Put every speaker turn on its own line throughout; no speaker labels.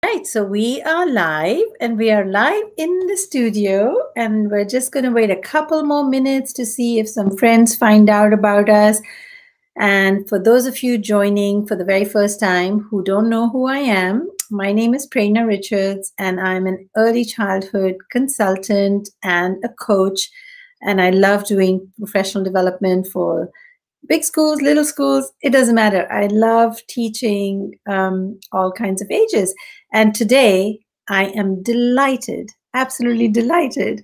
Right, so we are live and we are live in the studio, and we're just going to wait a couple more minutes to see if some friends find out about us. And for those of you joining for the very first time who don't know who I am, my name is Prerna Richards, and I'm an early childhood consultant and a coach. And I love doing professional development for big schools, little schools, it doesn't matter. I love teaching all kinds of ages. And today I am delighted, absolutely delighted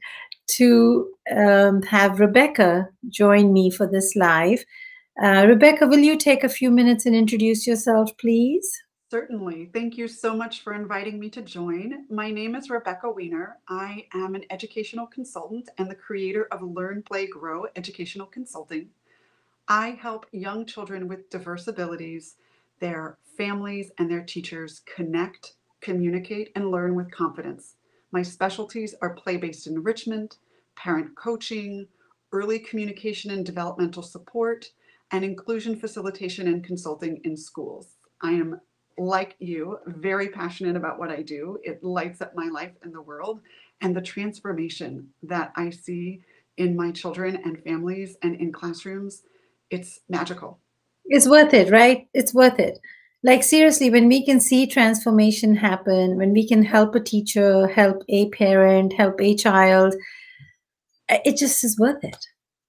to have Rebecca join me for this live. Rebecca, will you take a few minutes and introduce yourself, please?
Certainly. Thank you so much for inviting me to join. My name is Rebecca Weiner. I am an educational consultant and the creator of Learn, Play, Grow Educational Consulting. I help young children with diverse abilities, their families, and their teachers connect, communicate, and learn with confidence. My specialties are play-based enrichment, parent coaching, early communication and developmental support, and inclusion facilitation and consulting in schools. I am, like you, very passionate about what I do. It lights up my life and the world, and the transformation that I see in my children and families and in classrooms, it's magical.
It's worth it, right? It's worth it. Like, seriously, when we can see transformation happen, when we can help a teacher, help a parent, help a child, it just is worth it.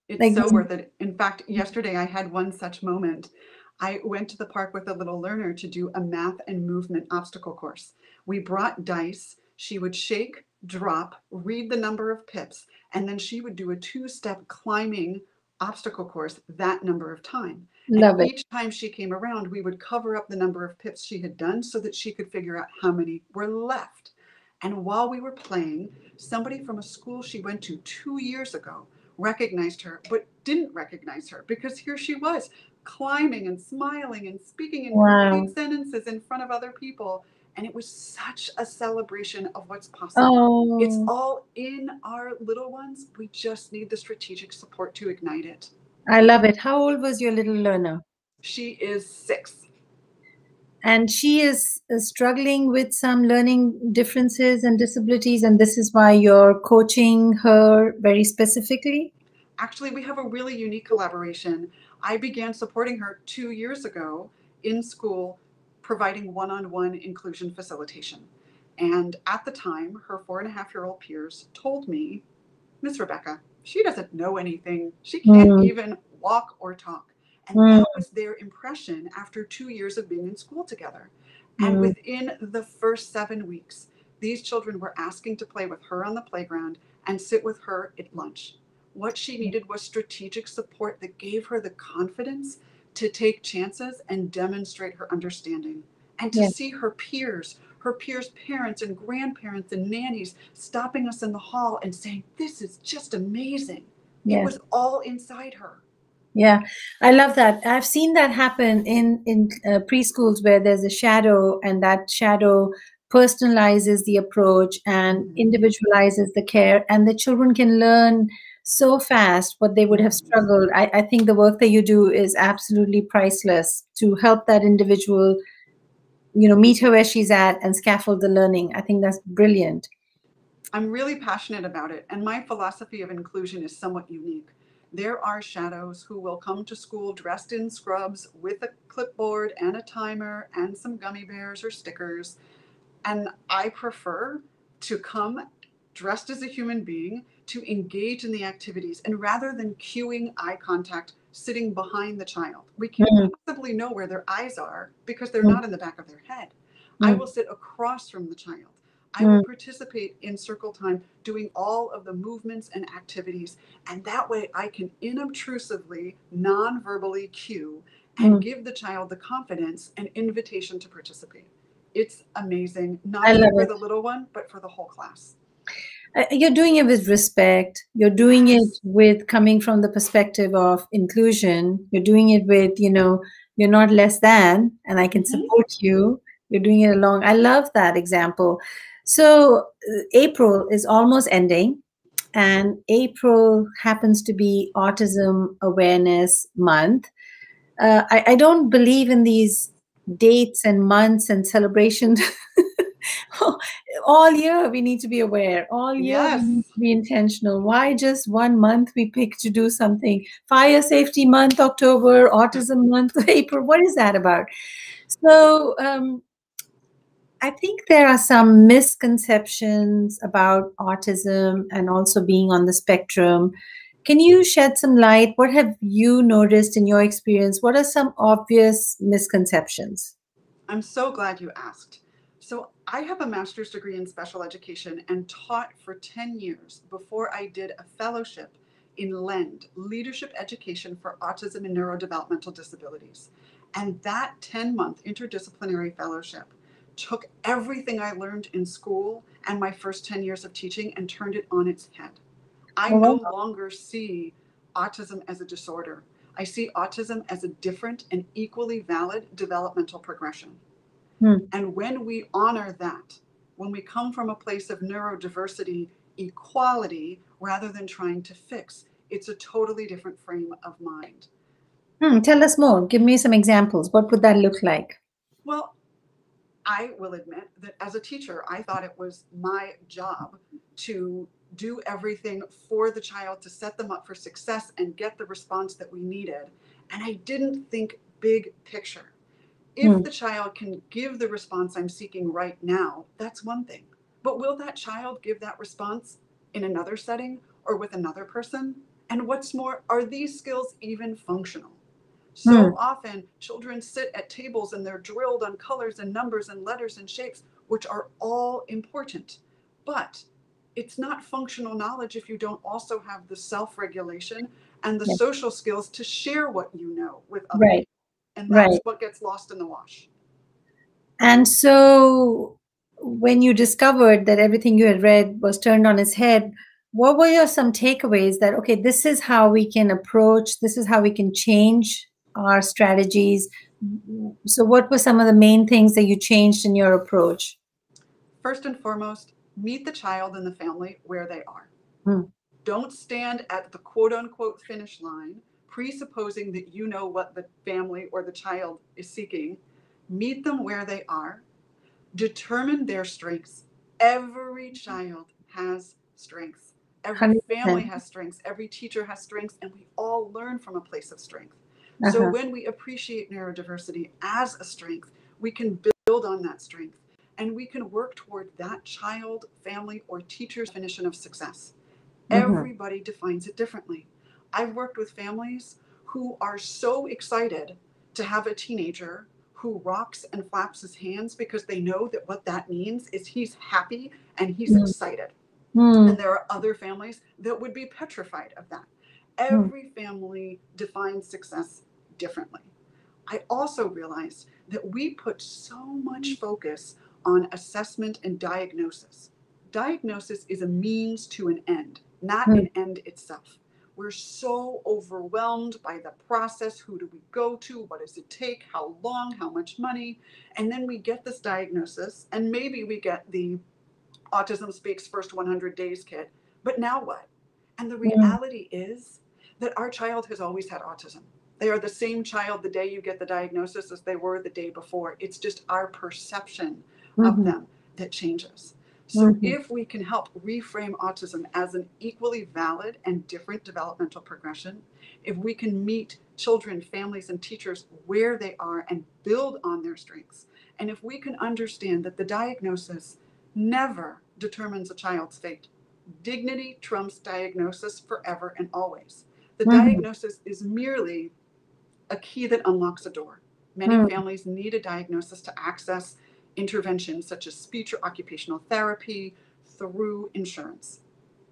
It's
Like,
so worth it. In fact, yesterday I had one such moment. I went to the park with a little learner to do a math and movement obstacle course. We brought dice. She would shake, drop, read the number of pips, and then she would do a two-step climbing obstacle course that number of time. And
love it.
each time she came around, we would cover up the number of pips she had done so that she could figure out how many were left. And while we were playing, somebody from a school she went to 2 years ago recognized her, but didn't recognize her because here she was climbing and smiling and speaking in complete
Wow.
sentences in front of other people. And it was such a celebration of what's possible. It's
Oh,
all in our little ones. We just need the strategic support to ignite it.
I love it. How old was your little learner?
She is 6.
And she is struggling with some learning differences and disabilities, and this is why you're coaching her very specifically?
Actually, we have a really unique collaboration. I began supporting her 2 years ago in school, providing one on one inclusion facilitation. And at the time, her 4.5-year-old peers told me, Miss Rebecca, she doesn't know anything. She can't
Mm,
even walk or talk. And
mm,
that was their impression after 2 years of being in school together. And
mm,
within the first 7 weeks, these children were asking to play with her on the playground and sit with her at lunch. What she needed was strategic support that gave her the confidence to take chances and demonstrate her understanding. And to
yeah,
see her peers' parents and grandparents and nannies stopping us in the hall and saying, "This is just amazing." It
yeah.
was all inside her.
Yeah, I love that. I've seen that happen in preschools where there's a shadow, and that shadow personalizes the approach and
Mhm.
individualizes the care, and the children can learn so fast what they would have
Yes.
struggled. I think the work that you do is absolutely priceless to help that individual, meet her where she's at and scaffold the learning. I think that's brilliant.
I'm really passionate about it, and my philosophy of inclusion is somewhat unique. There are shadows who will come to school dressed in scrubs with a clipboard and a timer and some gummy bears or stickers. And I prefer to come dressed as a human being to engage in the activities. And rather than cueing eye contact, sitting behind the child, we can't
Mm,
possibly know where their eyes are because they're
mm,
not in the back of their head. I will
mm,
sit across from the child. I will
mm.
participate in circle time, doing all of the movements and activities. And that way I can inobtrusively, non verbally cue and
Mm.
give the child the confidence and invitation to participate. It's amazing,
I
not just
love
for
it.
the little one, but for the whole class.
You're doing it with respect. You're doing it
Yes.
with coming from the perspective of inclusion. You're doing it with, you're not less than, and I can
Mhm.
support you. You're doing it along. I love that example. So, April is almost ending, and April happens to be Autism Awareness Month. I don't believe in these dates and months and celebrations all year we need to be aware. All year we need
Yes.
to be intentional. Why just 1 month we pick to do something? Fire Safety Month, October, Autism Month, April. What is that about? So I think there are some misconceptions about autism and also being on the spectrum. Can you shed some light? What have you noticed in your experience? What are some obvious misconceptions?
I'm so glad you asked. So, I have a master's degree in special education and taught for 10 years before I did a fellowship in LEND, Leadership Education for Autism and Neurodevelopmental Disabilities. And that 10-month interdisciplinary fellowship took everything I learned in school and my first 10 years of teaching and turned it on its head. I
Oh,
no
wow.
longer see autism as a disorder. I see autism as a different and equally valid developmental progression.
Hmm.
And when we honor that, when we come from a place of neurodiversity, equality, rather than trying to fix, it's a totally different frame of mind.
Tell us more. Give me some examples. What would that look like?
Well, I will admit that as a teacher, I thought it was my job to do everything for the child to set them up for success and get the response that we needed. And I didn't think big picture. If
Hmm.
the child can give the response I'm seeking right now, that's one thing. But will that child give that response in another setting or with another person? And what's more, are these skills even functional?
Hmm.
So often, children sit at tables and they're drilled on colors and numbers and letters and shapes, which are all important. But it's not functional knowledge if you don't also have the self regulation and the
Yeah.
social skills to share what you know with other
Right.
people. And that's
Right.
what gets lost in the wash.
And so when you discovered that everything you had read was turned on its head, what were your some takeaways that, okay, this is how we can approach, this is how we can change our strategies? So what were some of the main things that you changed in your approach?
First and foremost, meet the child and the family where they are.
Hmm.
Don't stand at the quote unquote finish line, presupposing that you know what the family or the child is seeking. Meet them where they are. Determine their strengths. Every child has strengths. Every family
100%.
has strengths. Every teacher has strengths, and we all learn from a place of strength. So
Uh-huh.
when we appreciate neurodiversity as a strength, we can build on that strength and we can work toward that child, family, or teacher's definition of success.
Mm-hmm.
Everybody defines it differently. I've worked with families who are so excited to have a teenager who rocks and flaps his hands because they know that what that means is he's happy and he's excited. And there are other families that would be petrified of that.
Mm-hmm.
Every family defines success differently. I also realized that we put so much focus on assessment and diagnosis. Diagnosis is a means to an end, not an end itself. We're so overwhelmed by the process. Who do we go to? What does it take? How long? How much money? And then we get this diagnosis, and maybe we get the Autism Speaks First 100 Days kit. But now what? And the reality is that our child has always had autism. They are the same child the day you get the diagnosis as they were the day before. It's just our perception of
Mm-hmm.
them that changes. So,
Mm-hmm.
if we can help reframe autism as an equally valid and different developmental progression, if we can meet children, families, and teachers where they are and build on their strengths, and if we can understand that the diagnosis never determines a child's fate. Dignity trumps diagnosis forever and always. The
Mm-hmm.
diagnosis is merely a key that unlocks a door. Many families need a diagnosis to access interventions such as speech or occupational therapy through insurance.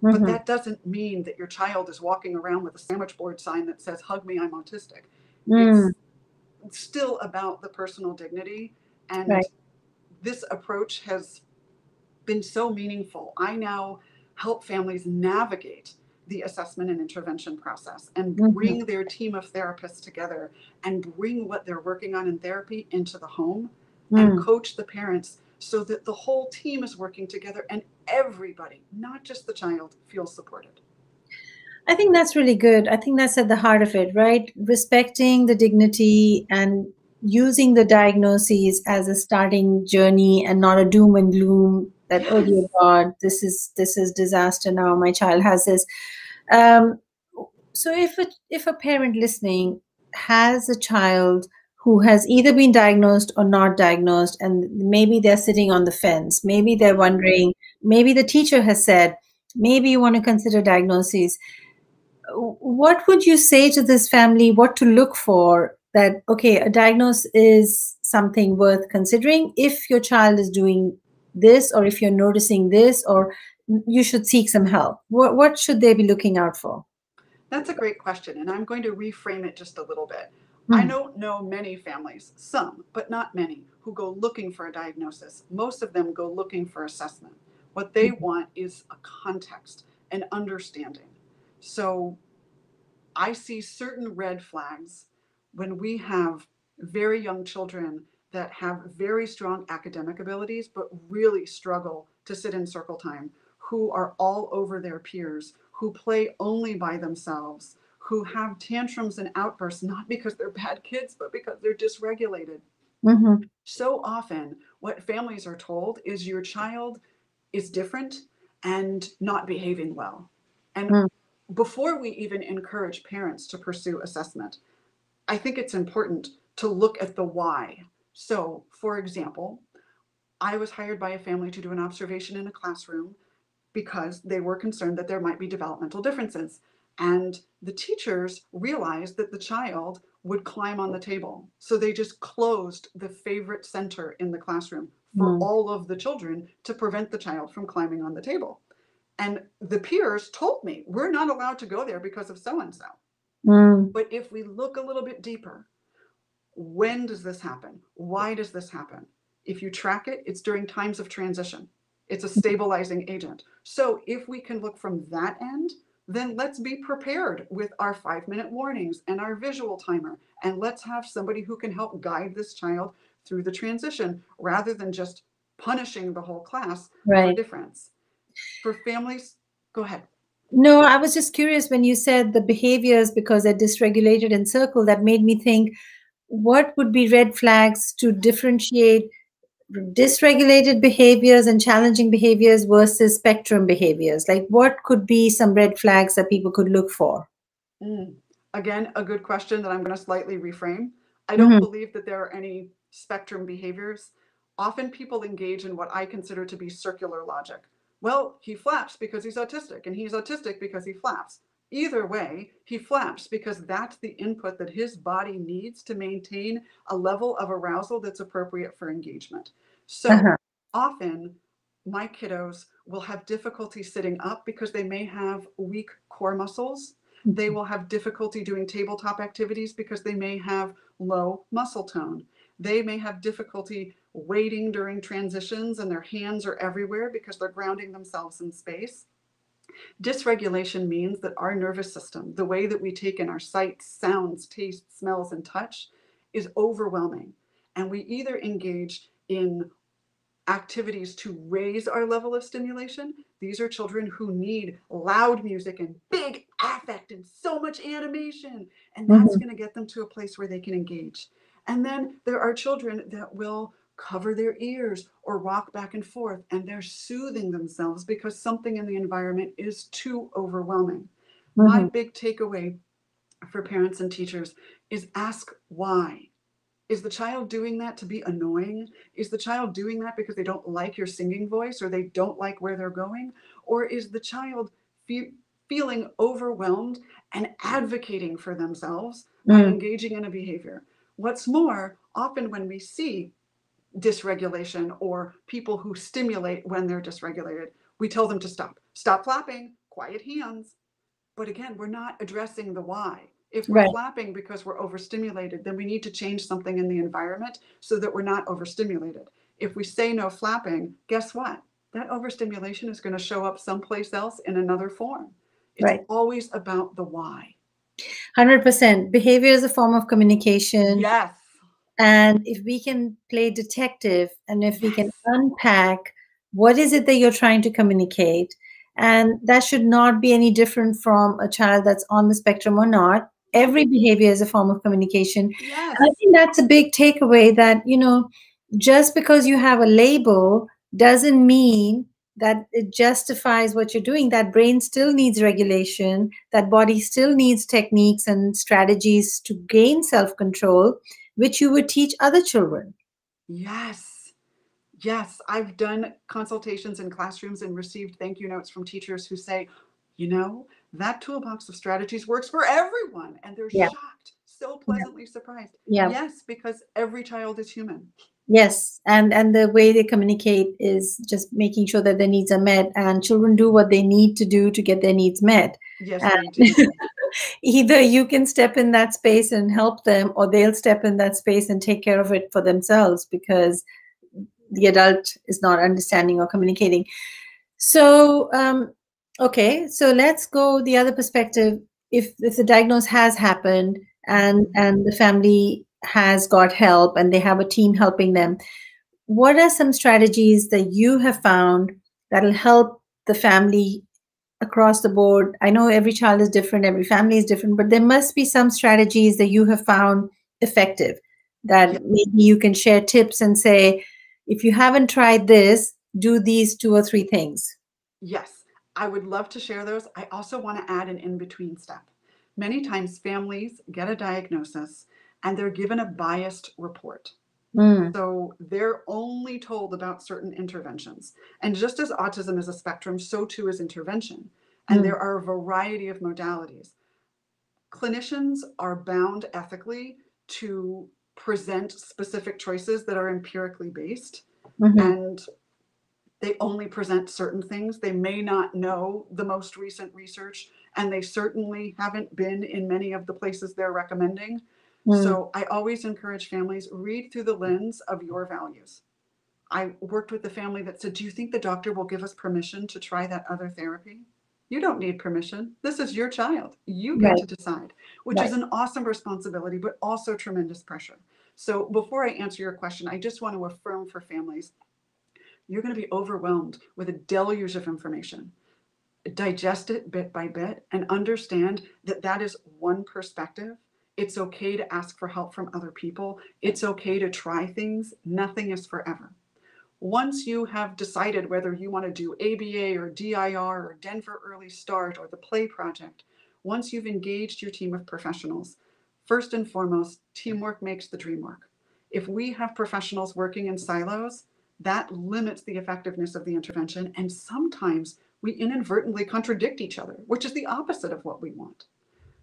But
Mm-hmm.
that doesn't mean that your child is walking around with a sandwich board sign that says, "Hug me, I'm autistic."
Mm.
It's still about the personal dignity.
Right.
And this approach has been so meaningful. I now help families navigate the assessment and intervention process and
Mm-hmm.
bring their team of therapists together and bring what they're working on in therapy into the home and
Mm.
coach the parents so that the whole team is working together and everybody, not just the child, feels supported.
I think that's really good. I think that's at the heart of it, right? Respecting the dignity and using the diagnoses as a starting journey and not a doom and gloom that, oh
Yes.
dear God, this is disaster now. My child has this. Um, so if a parent listening has a child who has either been diagnosed or not diagnosed, and maybe they're sitting on the fence, maybe they're wondering, maybe the teacher has said, maybe you want to consider diagnoses, what would you say to this family, what to look for, that okay, a diagnosis is something worth considering if your child is doing this, or if you're noticing this, or you should seek some help? What should they be looking out for?
That's a great question, and I'm going to reframe it just a little bit. I
Hmm.
don't know many families, some, but not many, who go looking for a diagnosis. Most of them go looking for assessment. What they want is a context, an understanding. So I see certain red flags when we have very young children that have very strong academic abilities, but really struggle to sit in circle time, who are all over their peers, who play only by themselves, who have tantrums and outbursts, not because they're bad kids, but because they're dysregulated.
Hmm.
So often, what families are told is your child is different and not behaving well. And before we even encourage parents to pursue assessment, I think it's important to look at the why. So, for example, I was hired by a family to do an observation in a classroom because they were concerned that there might be developmental differences. And the teachers realized that the child would climb on the table. So they just closed the favorite center in the classroom for
Mm,
all of the children to prevent the child from climbing on the table. And the peers told me, we're not allowed to go there because of so and so.
mm,
But if we look a little bit deeper, when does this happen? Why does this happen? If you track it, it's during times of transition. It's a stabilizing agent. So if we can look from that end, then let's be prepared with our 5-minute warnings and our visual timer. And let's have somebody who can help guide this child through the transition rather than just punishing the whole class for
right.
difference. For families, go ahead.
No, I was just curious when you said the behaviors because they're dysregulated in circle, that made me think, what would be red flags to differentiate dysregulated behaviors and challenging behaviors versus spectrum behaviors? Like, what could be some red flags that people could look for?
Mm. Again, a good question that I'm going to slightly reframe. I don't
Hmm.
believe that there are any spectrum behaviors. Often people engage in what I consider to be circular logic. Well, he flaps because he's autistic, and he's autistic because he flaps. Either way, he flaps because that's the input that his body needs to maintain a level of arousal that's appropriate for engagement. So
Uh-huh.
often, my kiddos will have difficulty sitting up because they may have weak core muscles. They will have difficulty doing tabletop activities because they may have low muscle tone. They may have difficulty waiting during transitions and their hands are everywhere because they're grounding themselves in space. Dysregulation means that our nervous system, the way that we take in our sights, sounds, tastes, smells, and touch, is overwhelming. And we either engage in activities to raise our level of stimulation. These are children who need loud music and big affect and so much animation. And that's
Hmm.
going to get them to a place where they can engage. And then there are children that will cover their ears or rock back and forth, and they're soothing themselves because something in the environment is too overwhelming. My
Hmm.
big takeaway for parents and teachers is ask why. Is the child doing that to be annoying? Is the child doing that because they don't like your singing voice or they don't like where they're going? Or is the child feeling overwhelmed and advocating for themselves by
Mm,
engaging in a behavior? What's more, often when we see dysregulation or people who stimulate when they're dysregulated, we tell them to stop. Stop flapping, quiet hands. But again, we're not addressing the why. If we're
right.
flapping because we're overstimulated, then we need to change something in the environment so that we're not overstimulated. If we say no flapping, guess what? That overstimulation is going to show up someplace else in another form. It's
Right.
always about the why.
100%. Behavior is a form of communication.
Yes.
And if we can play detective and if we can
Yes.
unpack what is it that you're trying to communicate, and that should not be any different from a child that's on the spectrum or not.
Nope.
Every behavior is a form of communication. And I
Yes.
think that's a big takeaway, that, just because you have a label doesn't mean that it justifies what you're doing. That brain still needs regulation. That body still needs techniques and strategies to gain self control, which you would teach other children.
Yes. Yes, I've done consultations in classrooms and received thank you notes from teachers who say, you know, that toolbox of strategies works for everyone. And they're
Yeah.
shocked, so
Yeah.
pleasantly surprised.
Yeah.
Yes, because every child is human.
Yes, and the way they communicate is just making sure that their needs are met, and children do what they need to do to get their needs met.
Yes,
And
they do.
either you can step in that space and help them, or they'll step in that space and take care of it for themselves because the adult is not understanding or communicating. So, okay, so let's go the other perspective. If the diagnosis has happened and the family has got help and they have a team helping them, what are some strategies that you have found that'll help the family across the board? I know every child is different, every family is different, but there must be some strategies that you have found effective that
Yeah,
maybe you can share tips and say, if you haven't tried this, do these two or three things.
yes, I would love to share those. I also want to add an in between step. Many times families get a diagnosis and they're given a biased report.
Mm,
So they're only told about certain interventions. And just as autism is a spectrum, so too is intervention. And
mm,
there are a variety of modalities. Clinicians are bound ethically to present specific choices that are empirically based.
mhm,
And they only present certain things. They may not know the most recent research, and they certainly haven't been in many of the places they're recommending.
mm,
So I always encourage families, read through the lens of your values. I worked with a family that said, do you think the doctor will give us permission to try that other therapy? You don't need permission. This is your child. You get
right,
to decide, which is
right.
an awesome responsibility, but also tremendous pressure. So before I answer your question, I just want to affirm for families, you're going to be overwhelmed with a deluge of information. Digest it bit by bit and understand that that is one perspective. It's okay to ask for help from other people. It's okay to try things. Nothing is forever. Once you have decided whether you want to do ABA or DIR or Denver Early Start or the Play Project, once you've engaged your team of professionals, first and foremost, teamwork makes the dream work. If we have professionals working in silos, that limits the effectiveness of the intervention, and sometimes we inadvertently contradict each other, which is the opposite of what we want.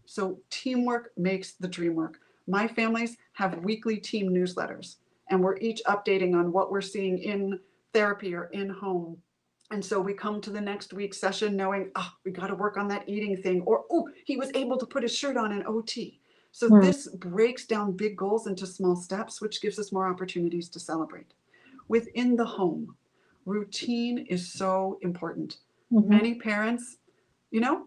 So teamwork makes the dream work. My families have weekly team newsletters, and we're each updating on what we're seeing in therapy or in home. And so we come to the next week's session knowing, oh, we got to work on that eating thing, or oh, he was able to put his shirt on in OT. So
Mm,
this breaks down big goals into small steps, which gives us more opportunities to celebrate. Within the home, routine is so important.
mhm,
Many parents, you know,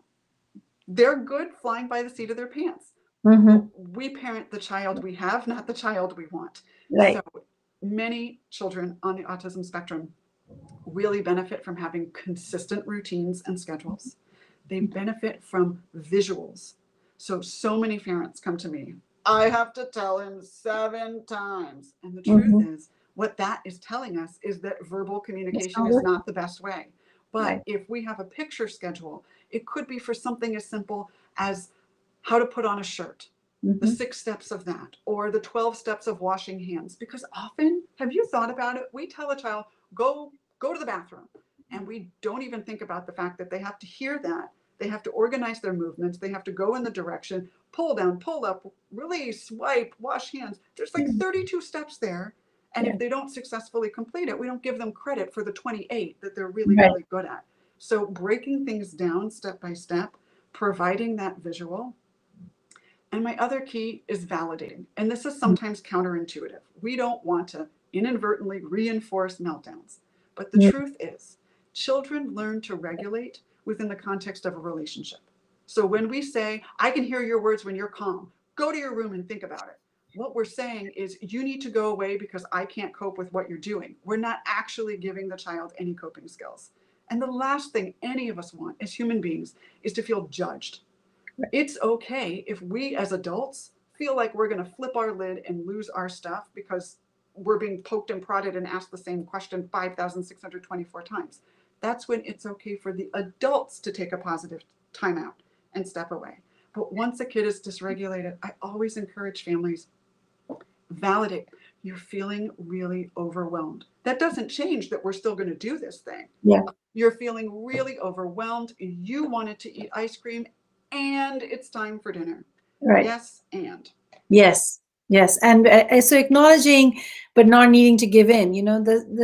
they're good flying by the seat of their pants.
mhm,
We parent the child we have, not the child we want. So
right.
many children on the autism spectrum really benefit from having consistent routines and schedules. They benefit from visuals. So many parents come to me. I have to tell him 7 times. And the truth
Mhm.
is, what that is telling us is that verbal
It's
communication
not
is
working.
not the best way. But
Right.
if we have a picture schedule, it could be for something as simple as how to put on a shirt, the
Mhm.
6 steps of that, or the 12 steps of washing hands. Because often, have you thought about it? We tell a child, go to the bathroom. And we don't even think about the fact that they have to hear that. They have to organize their movements. They have to go in the direction, pull down, pull up, release, wipe, wash hands. There's like
Mhm.
32 steps there. And
Yeah.
if they don't successfully complete it, we don't give them credit for the 28 that they're really,
Right.
really good at. So breaking things down step by step, providing that visual, and my other key is validating. And this is sometimes counterintuitive. We don't want to inadvertently reinforce meltdowns. But the
Mhm.
truth is, children learn to regulate within the context of a relationship. So when we say, I can hear your words when you're calm, go to your room and think about it. What we're saying is, you need to go away because I can't cope with what you're doing. We're not actually giving the child any coping skills. And the last thing any of us want as human beings is to feel judged. It's okay if we as adults feel like we're going to flip our lid and lose our stuff because we're being poked and prodded and asked the same question 5,624 times. That's when it's okay for the adults to take a positive timeout and step away. But once a kid is dysregulated, I always encourage families, validate. You're feeling really overwhelmed. That doesn't change that we're still going to do this thing.
Yeah.
You're feeling really overwhelmed. You wanted to eat ice cream and it's time for dinner.
Right.
Yes, and.
Yes. Yes. And so acknowledging, but not needing to give in,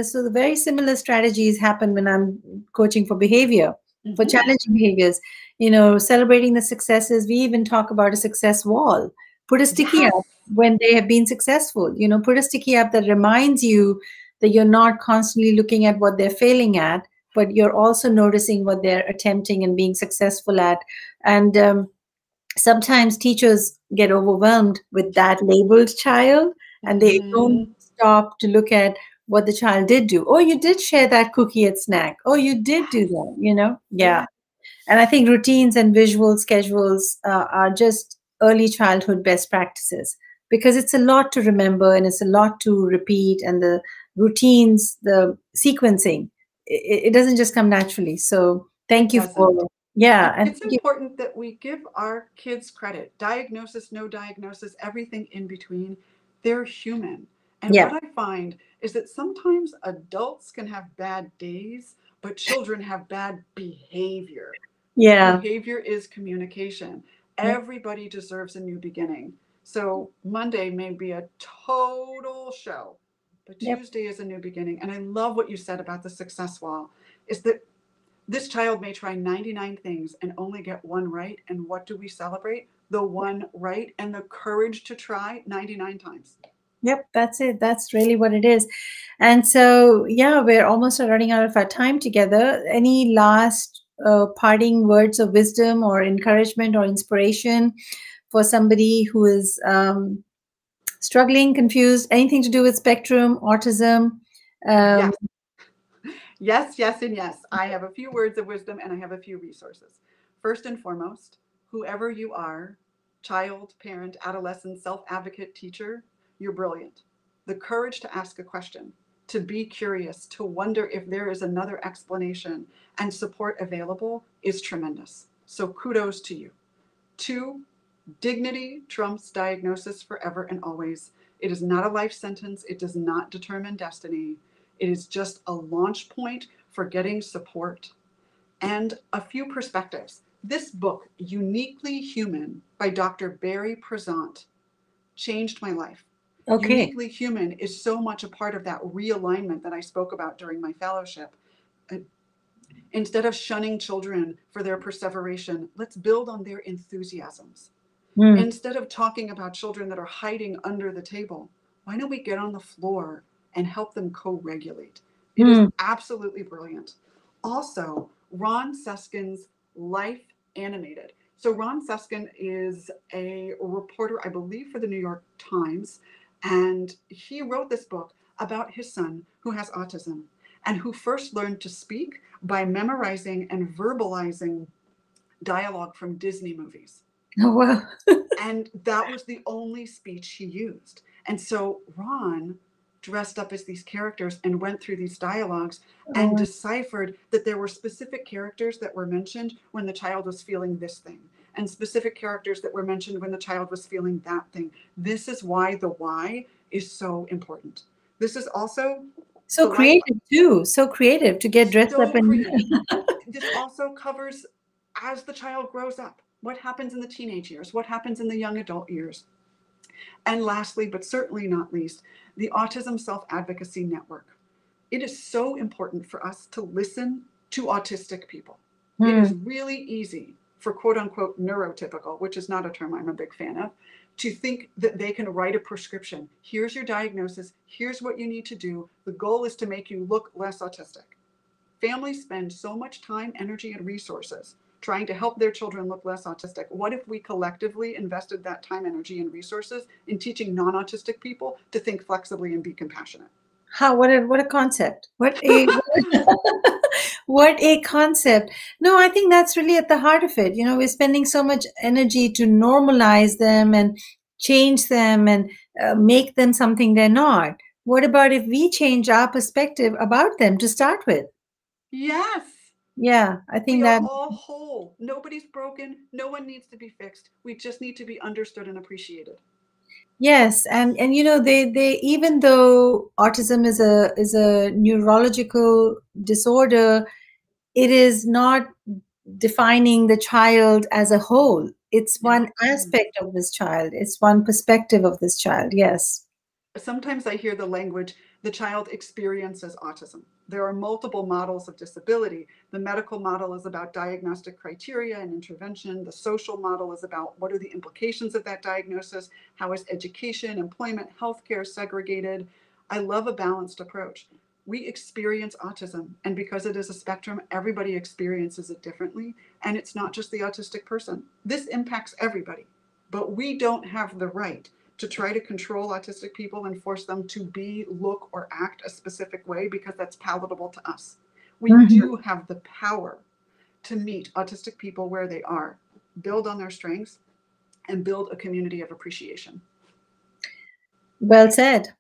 so the very similar strategies happen when I'm coaching for behavior, for challenging behaviors, celebrating the successes. We even talk about a success wall. Put a sticky up when they have been successful, put a sticky up that reminds you that you're not constantly looking at what they're failing at, but you're also noticing what they're attempting and being successful at. And sometimes teachers get overwhelmed with that labeled child, and they don't stop to look at what the child did do. Oh, you did share that cookie at snack. Oh, you did do that, Yeah. And I think routines and visual schedules are just early childhood best practices, because it's a lot to remember and it's a lot to repeat. And the routines, the sequencing, it doesn't just come naturally. So thank you for, yeah. And
it's important that we give our kids credit. Diagnosis, no diagnosis, everything in between. They're human. And what I find is that sometimes adults can have bad days, but children have bad behavior.
Yeah.
Behavior is communication. Everybody deserves a new beginning. So Monday may be a total show, but Tuesday is a new beginning. And I love what you said about the success wall, is that this child may try 99 things and only get one right. And what do we celebrate? The one right and the courage to try 99 times.
Yep, that's it. That's really what it is. And so, yeah, we're almost running out of our time together. Any last parting words of wisdom or encouragement or inspiration for somebody who is struggling, confused, anything to do with spectrum, autism?
Yes, and yes. I have a few words of wisdom and I have a few resources. First and foremost, whoever you are, child, parent, adolescent, self-advocate, teacher, you're brilliant. The courage to ask a question, to be curious, to wonder if there is another explanation and support available is tremendous. So kudos to you. 2, dignity trumps diagnosis forever and always. It is not a life sentence. It does not determine destiny. It is just a launch point for getting support. And a few perspectives. This book, Uniquely Human by Dr. Barry Prezant, changed my life.
Okay.
Uniquely Human is so much a part of that realignment that I spoke about during my fellowship. Instead of shunning children for their perseveration, let's build on their enthusiasms. Instead of talking about children that are hiding under the table, why don't we get on the floor and help them co-regulate? It is absolutely brilliant. Also, Ron Suskin's Life Animated. So Ron Suskin is a reporter, I believe, for the New York Times, and he wrote this book about his son who has autism and who first learned to speak by memorizing and verbalizing dialogue from Disney movies.
Oh, wow.
And that was the only speech he used. And so Ron dressed up as these characters and went through these dialogues and deciphered that there were specific characters that were mentioned when the child was feeling this thing, and specific characters that were mentioned when the child was feeling that thing. This is why the why is so important. This is also
so creative too. So creative to get dressed up and
this also covers as the child grows up. What happens in the teenage years? What happens in the young adult years? And lastly, but certainly not least, the Autism Self-Advocacy Network. It is so important for us to listen to autistic people. It is really easy for quote unquote neurotypical, which is not a term I'm a big fan of, to think that they can write a prescription. Here's your diagnosis. Here's what you need to do. The goal is to make you look less autistic. Families spend so much time, energy, and resources trying to help their children look less autistic. What if we collectively invested that time, energy, and resources in teaching non-autistic people to think flexibly and be compassionate?
What a concept. What a concept. No, I think that's really at the heart of it. We're spending so much energy to normalize them and change them and make them something they're not, What about if we change our perspective about them to start with?
Yes.
Yeah, I
We
think
are
that.
all whole. Nobody's broken. No one needs to be fixed. We just need to be understood and appreciated.
Yes, and they even though autism is a neurological disorder, it is not defining the child as a whole. It's
Yeah.
one aspect of this child. It's one perspective of this child. Yes.
Sometimes I hear the language, the child experiences autism. There are multiple models of disability. The medical model is about diagnostic criteria and intervention. The social model is about what are the implications of that diagnosis? How is education, employment, healthcare segregated? I love a balanced approach. We experience autism, and because it is a spectrum, everybody experiences it differently. And it's not just the autistic person. This impacts everybody, but we don't have the right to try to control autistic people and force them to be, look, or act a specific way because that's palatable to us. We
Mhm.
do have the power to meet autistic people where they are, build on their strengths, and build a community of appreciation.
Well said.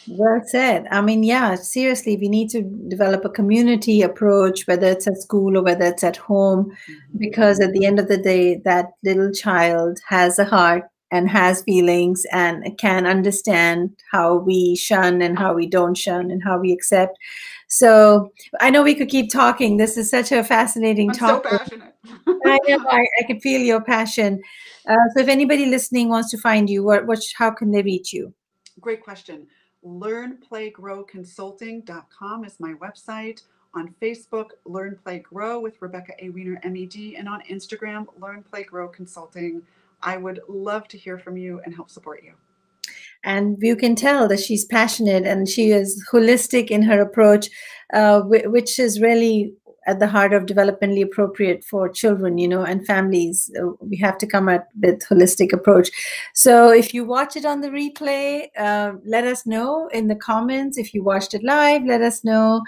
Well said. I mean, yeah, seriously, we need to develop a community approach, whether it's at school or whether it's at home,
Mm-hmm.
because at the end of the day, that little child has a heart and has feelings and can understand how we shun and how we don't shun and how we accept. So I know we could keep talking. This is such a fascinating
I'm so
topic.
passionate.
I know, I can feel your passion. So if anybody listening wants to find you, how can they reach you?
Great question. LearnPlayGrowConsulting.com is my website. On Facebook, Learn Play Grow with Rebecca A. Wiener, MED, and on Instagram, Learn Play Grow Consulting. I would love to hear from you and help support you.
And you can tell that she's passionate and she is holistic in her approach, which is really at the heart of developmentally appropriate for children, and families. We have to come at with holistic approach. So if you watch it on the replay, let us know in the comments. If you watched it live, let us know.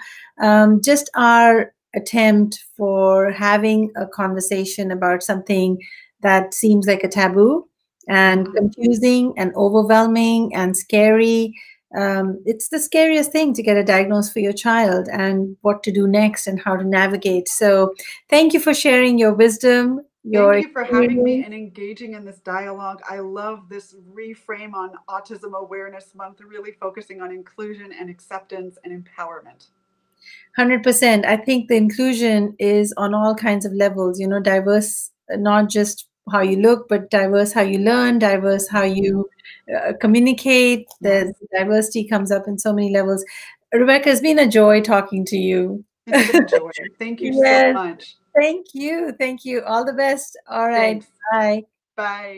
Just our attempt for having a conversation about something that seems like a taboo and
Yeah.
confusing and overwhelming and scary. It's the scariest thing to get a diagnosis for your child and what to do next and how to navigate. So, thank you for sharing your wisdom, your
Thank you for having me
experience.
and engaging in this dialogue. I love this reframe on Autism Awareness Month, really focusing on inclusion and acceptance and empowerment.
100%. I think the inclusion is on all kinds of levels, diverse, not just how you look, but diverse how you learn, diverse how
Mhm.
you communicate. The
Yes,
diversity comes up in so many levels. Rebecca, it's been a joy talking to you.
it's been a joy. Thank you so
Yes.
much.
Thank you. Thank you. All the best. All right.
Thanks.
Bye.
Bye.